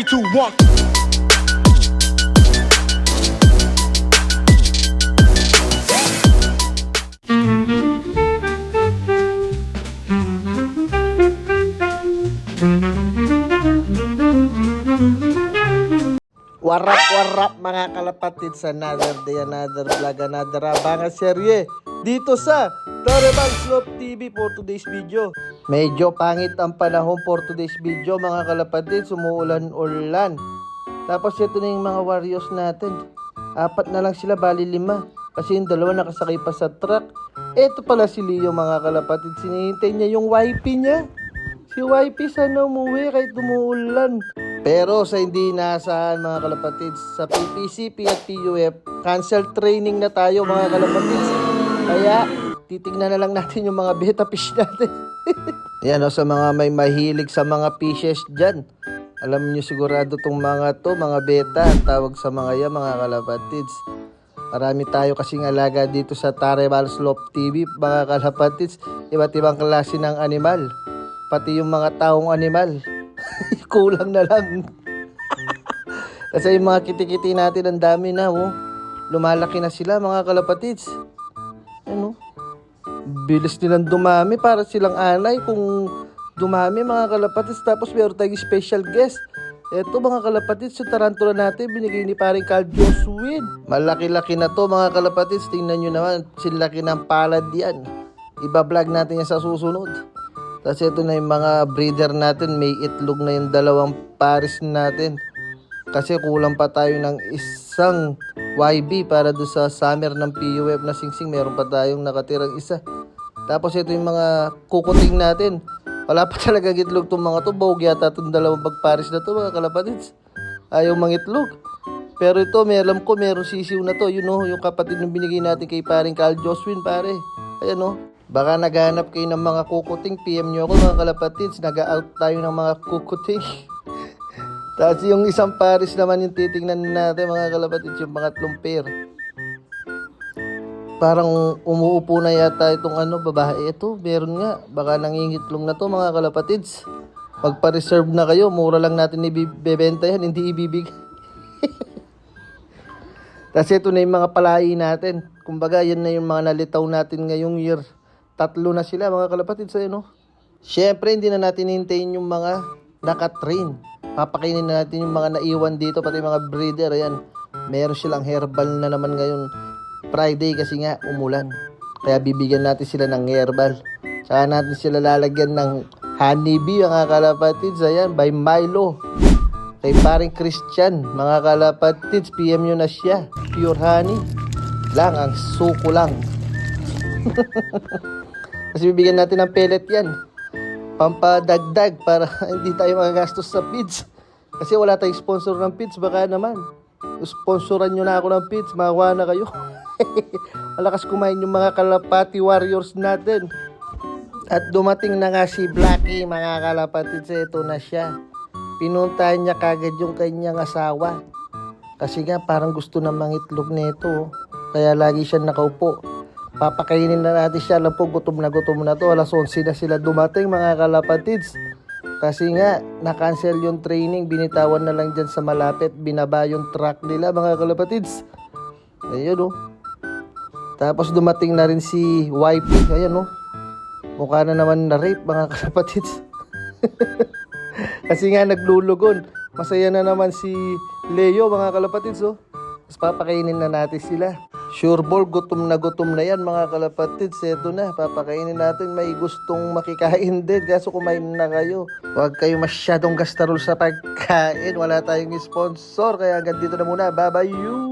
2, 1. Warap mga kalapatid sa another day, another vlog, another abangan serye dito sa Tarebang Slope TV for today's video. Medyo pangit ang panahon for today's video mga kalapatid, sumuulan-ulan. Tapos ito na yung mga warriors natin. 4 na lang sila, bali 5. Kasi yung 2 nakasakay pa sa truck. Ito pala si Leo mga kalapatid, sinihintay niya yung wifey niya. Si wifey sana umuwi kahit umuulan. Pero sa hindi inaasahan mga kalapatids, sa PPCP at PUF, cancel training na tayo mga kalapatids. Kaya titignan na lang natin yung mga beta fish natin. Yan o, sa mga may mahilig sa mga fishes dyan. Alam nyo sigurado tong mga to, mga beta, tawag sa mga yan mga kalapatids. Marami tayo kasing alaga dito sa Tarebang Slope TV mga kalapatids. Iba't ibang klase ng animal. Pati yung mga taong animal. Kulang na lang. Kasi yung mga kitikiti natin ang dami na, oh. Lumalaki na sila mga kalapatids. Ano? Bilis nilang dumami para silang anay kung dumami mga kalapatids. Tapos meron tayong special guest. Eto mga kalapatids, yung tarantula natin binigay ni paring Carl Joswin. Malaki-laki na to mga kalapatids. Tingnan nyo naman, sinlaki ng palad yan. Iba-vlog natin yan sa susunod. Tapos ito na yung mga breeder natin, may itlog na yung 2 pares natin. Kasi kulang pa tayo ng isang YB para doon sa summer ng PUF na singsing. Meron pa tayong nakatirang isa. Tapos ito yung mga kukuting natin. Wala pa talaga itlog itong mga to. Bawag yata itong 2 bagpares na to mga kalapatids. Ayaw mangitlog. Pero ito, may alam ko, meron sisiw na to. Yun o, yung kapatid nung binigay natin kay paring Carl Joswin pare. Ayan o. Baka naghahanap kayo ng mga kukuting, PM nyo ako mga kalapatids. Nag-out tayo ng mga kukuting. Tapos yung isang pares naman yung titingnan natin mga kalapatids, yung mga 3 pair. Parang umuupo na yata itong babae. Ito, meron nga. Baka nangingitlong na to mga kalapatids. Magpa-reserve na kayo. Mura lang natin ibibenta yan, hindi ibibigay. Tapos ito na yung mga palayi natin. Kumbaga, yan na yung mga nalitaw natin ngayong year. 3 na sila mga kalapatids sa'yo, no? Siyempre, hindi na natin hintayin yung mga nakatrain. Papakainin na natin yung mga naiwan dito, pati mga breeder. Ayan, meron silang herbal na naman ngayon Friday kasi nga umulan. Kaya bibigyan natin sila ng herbal. Saka natin sila lalagyan ng honeybee mga kalapatids. Ayan, by Milo. Kay paring Christian, mga kalapatids, PM nyo na siya. Pure honey lang, ang suko lang. Kasi bibigyan natin ng pellet yan. Pampadagdag para hindi tayo magagastos sa feeds. Kasi wala tayong sponsor ng feeds. Baka naman, sponsoran nyo na ako ng feeds. Makakuha na kayo. Malakas kumain yung mga kalapati warriors natin. At dumating na nga si Blackie mga kalapatids. Ito na siya. Pinuntahan niya kagad yung kanyang asawa. Kasi nga parang gusto na mangitlog nito. Kaya lagi siya nakaupo. Papakainin na natin siya. Alam po, gutom na to. Alas 11 na sila dumating mga kalapatids. Kasi nga, na-cancel yung training. Binitawan na lang dyan sa malapit. Binaba yung truck nila mga kalapatids. Ayun o. Tapos dumating na rin si wifey. Ayan o. Mukha na naman na rape mga kalapatids. Kasi nga naglulugon. Masaya na naman si Leo mga kalapatids o. Tapos papakainin na natin sila. Sure ball, gutom na yan mga kalapatids. Eto na, papakainin natin. May gustong makikain din. Kaso kumain na kayo. Huwag kayo masyadong gastarol sa pagkain. Wala tayong sponsor. Kaya hanggang dito na muna. Bye-bye you!